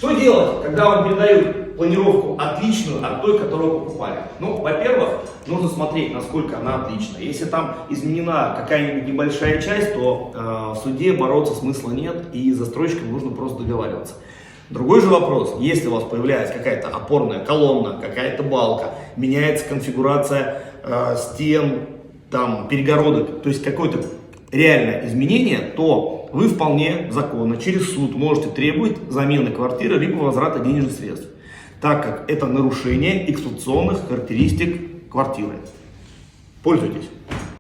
Что делать, когда вам передают планировку отличную от той, которую вы покупали? Ну, во-первых, нужно смотреть, насколько она отлична. Если там изменена какая-нибудь небольшая часть, то в суде бороться смысла нет, и с застройщиком нужно просто договариваться. Другой же вопрос, если у вас появляется какая-то опорная колонна, какая-то балка, меняется конфигурация стен, там, перегородок, то есть какое-то реальное изменение, то вы вполне законно через суд можете требовать замены квартиры либо возврата денежных средств, так как это нарушение эксплуатационных характеристик квартиры. Пользуйтесь.